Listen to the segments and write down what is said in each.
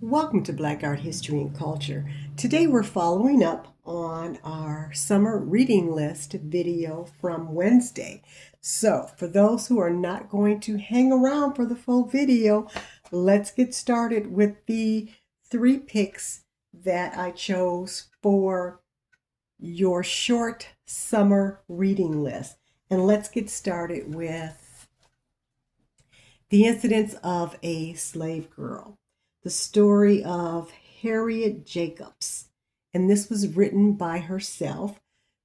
Welcome to Black Art History and Culture. Today we're following up on our summer reading list video from Wednesday. So for those who are not going to hang around for the full video, let's get started with the 3 picks that I chose for your short summer reading list. And let's get started with The Incidents of a Slave Girl, the story of Harriet Jacobs. And this was written by herself.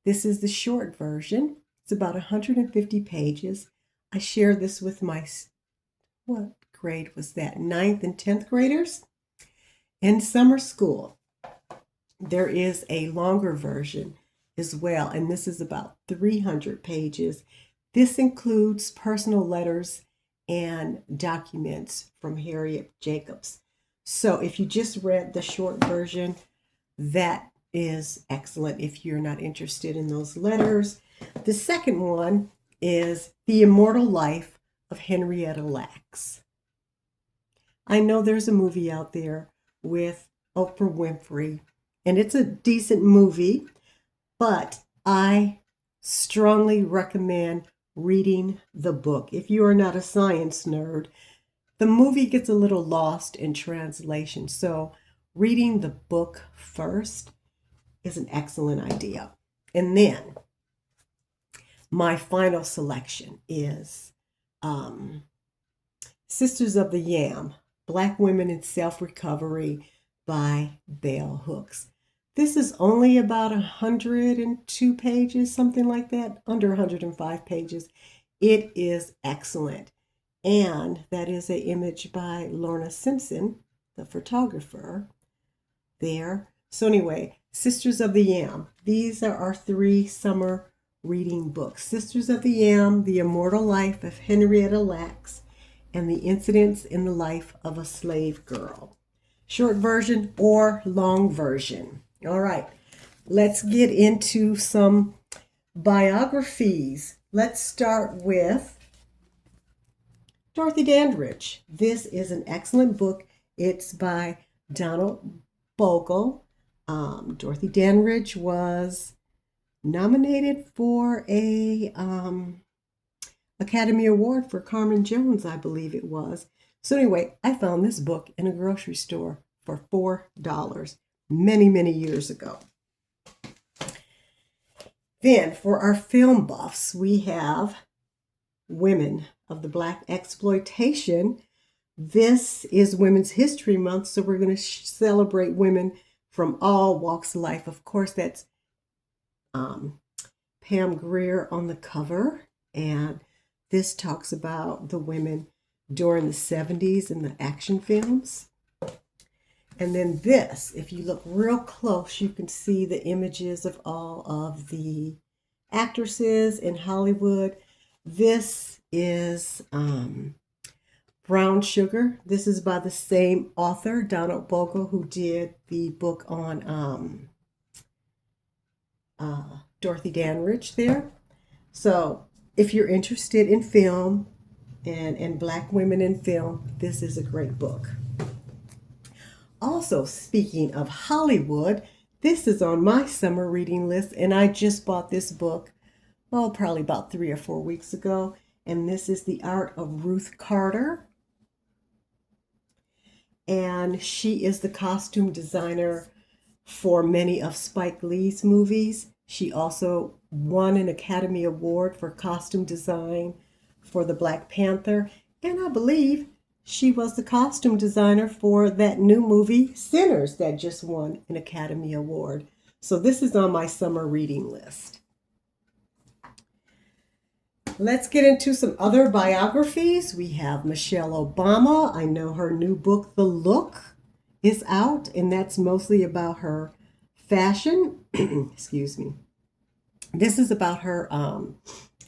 This is the short version. It's about 150 pages. I shared this with my, what grade was that? 9th and 10th graders in summer school. There is a longer version as well, and this is about 300 pages. This includes personal letters and documents from Harriet Jacobs. So if you just read the short version, that is excellent if you're not interested in those letters. The second one is The Immortal Life of Henrietta Lacks. I know there's a movie out there with Oprah Winfrey, and it's a decent movie, but I strongly recommend reading the book. If you are not a science nerd, the movie gets a little lost in translation, so reading the book first is an excellent idea. And then my final selection is Sisters of the Yam, Black Women in Self-Recovery by Bell Hooks. This is only about 102 pages, something like that, under 105 pages. It is excellent. And that is an image by Lorna Simpson, the photographer there. So anyway, Sisters of the Yam. These are our 3 summer reading books. Sisters of the Yam, The Immortal Life of Henrietta Lacks, and The Incidents in the Life of a Slave Girl. Short version or long version. All right, let's get into some biographies. Let's start with Dorothy Dandridge. This is an excellent book. It's by Donald Bogle. Dorothy Dandridge was nominated for a Academy Award for Carmen Jones, I believe it was. So anyway, I found this book in a grocery store for $4 many, many years ago. Then for our film buffs, we have Women of the Black Exploitation. This is Women's History Month, so we're going to celebrate women from all walks of life. Of course, that's Pam Grier on the cover, and this talks about the women during the 70s in the action films. And then this, if you look real close, you can see the images of all of the actresses in Hollywood. This is Brown Sugar. This is by the same author, Donald Bogle, who did the book on Dorothy Dandridge there. So if you're interested in film and Black women in film, this is a great book. Also, speaking of Hollywood, this is on my summer reading list, and I just bought this book, probably about 3 or 4 weeks ago, and this is The Art of Ruth Carter. And she is the costume designer for many of Spike Lee's movies. She also won an Academy Award for costume design for the Black Panther, and I believe she was the costume designer for that new movie, Sinners, that just won an Academy Award. So this is on my summer reading list. Let's get into some other biographies. We have Michelle Obama. I know her new book, The Look, is out, and that's mostly about her fashion. Excuse me. This is about her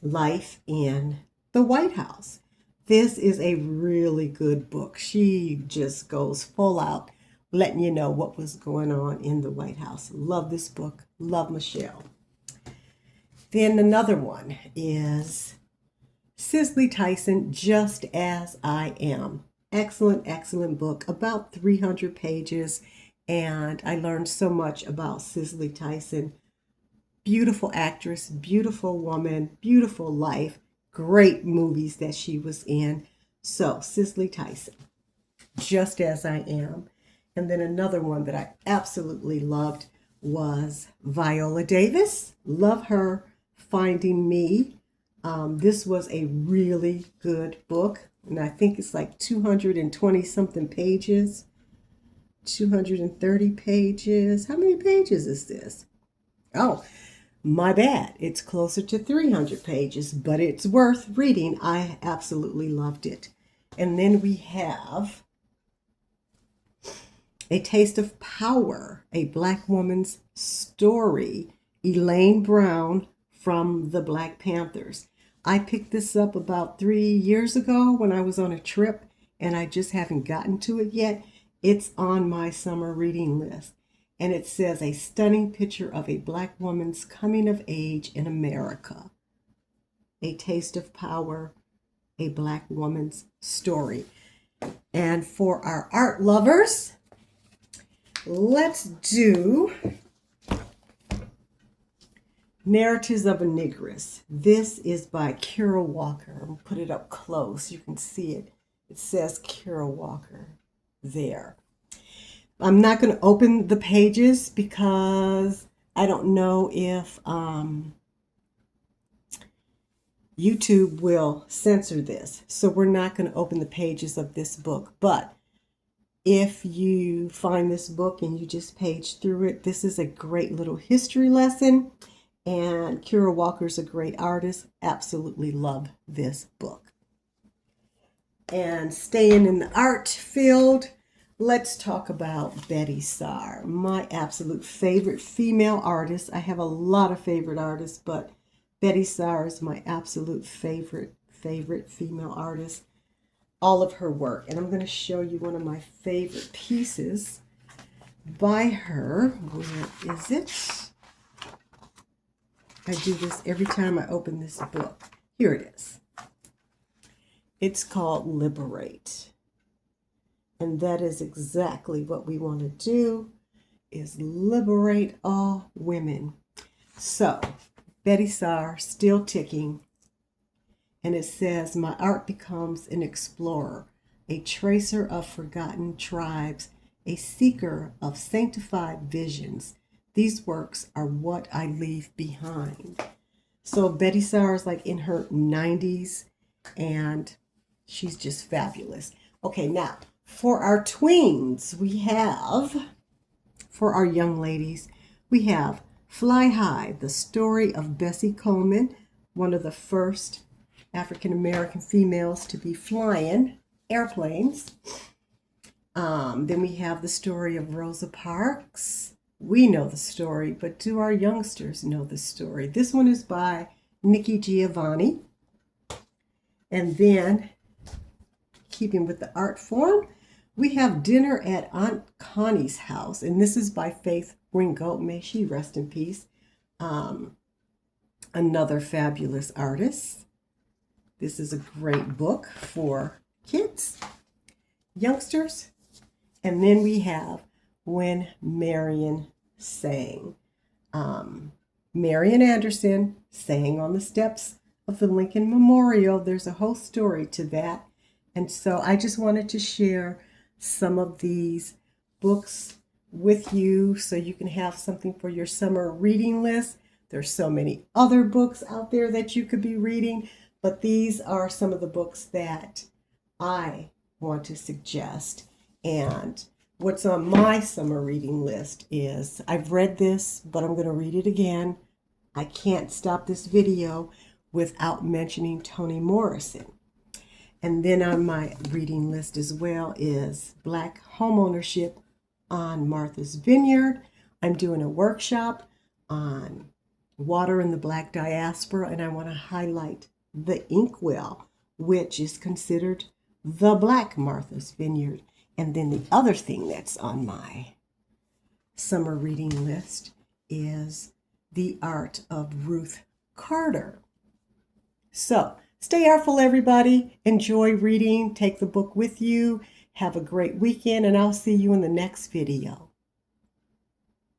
life in the White House. This is a really good book. She just goes full out, letting you know what was going on in the White House. Love this book. Love Michelle. Then another one is Cicely Tyson, Just As I Am. Excellent, excellent book, about 300 pages. And I learned so much about Cicely Tyson. Beautiful actress, beautiful woman, beautiful life, great movies that she was in. So, Cicely Tyson, Just As I Am. And then another one that I absolutely loved was Viola Davis. Love her, Finding Me. This was a really good book, and I think it's like 220 something pages, 230 pages. How many pages is this? Oh, my bad. It's closer to 300 pages, but it's worth reading. I absolutely loved it. And then we have A Taste of Power, a Black woman's story, Elaine Brown from the Black Panthers. I picked this up about 3 years ago when I was on a trip, and I just haven't gotten to it yet. It's on my summer reading list. And it says a stunning picture of a Black woman's coming of age in America. A Taste of Power, a Black woman's story. And for our art lovers, let's do Narratives of a Negress. This is by Kara Walker. I'll put it up close. You can see it. It says Kara Walker there. I'm not going to open the pages because I don't know if YouTube will censor this. So we're not going to open the pages of this book. But if you find this book and you just page through it, this is a great little history lesson. And Kara Walker's a great artist. Absolutely love this book. And staying in the art field, let's talk about Betty Saar, my absolute favorite female artist. I have a lot of favorite artists, but Betty Saar is my absolute favorite female artist. All of her work. And I'm going to show you one of my favorite pieces by her. Where is it? I do this every time I open this book. Here it is. It's called Liberate. And that is exactly what we want to do, is liberate all women. So, Betty Saar, still ticking. And it says, my art becomes an explorer, a tracer of forgotten tribes, a seeker of sanctified visions. These works are what I leave behind. So Betty Saar is like in her 90s, and she's just fabulous. Okay, now, for our tweens, for our young ladies, we have Fly High, the story of Bessie Coleman, one of the first African-American females to be flying airplanes. Then we have the story of Rosa Parks. We know the story, but do our youngsters know the story? This one is by Nikki Giovanni. And then, keeping with the art form, we have Dinner at Aunt Connie's House. And this is by Faith Ringgold. May she rest in peace. Another fabulous artist. This is a great book for kids, youngsters. And then we have When Marian Sang. Marian Anderson sang on the steps of the Lincoln Memorial. There's a whole story to that. And so I just wanted to share some of these books with you so you can have something for your summer reading list. There's so many other books out there that you could be reading, but these are some of the books that I want to suggest. And what's on my summer reading list is, I've read this, but I'm going to read it again. I can't stop this video without mentioning Toni Morrison. And then on my reading list as well is Black Homeownership on Martha's Vineyard. I'm doing a workshop on water in the Black diaspora, and I want to highlight the Inkwell, which is considered the Black Martha's Vineyard. And then the other thing that's on my summer reading list is The Art of Ruth Carter. So Stay artful, everybody. Enjoy reading. Take the book with you. Have a great weekend, and I'll see you in the next video.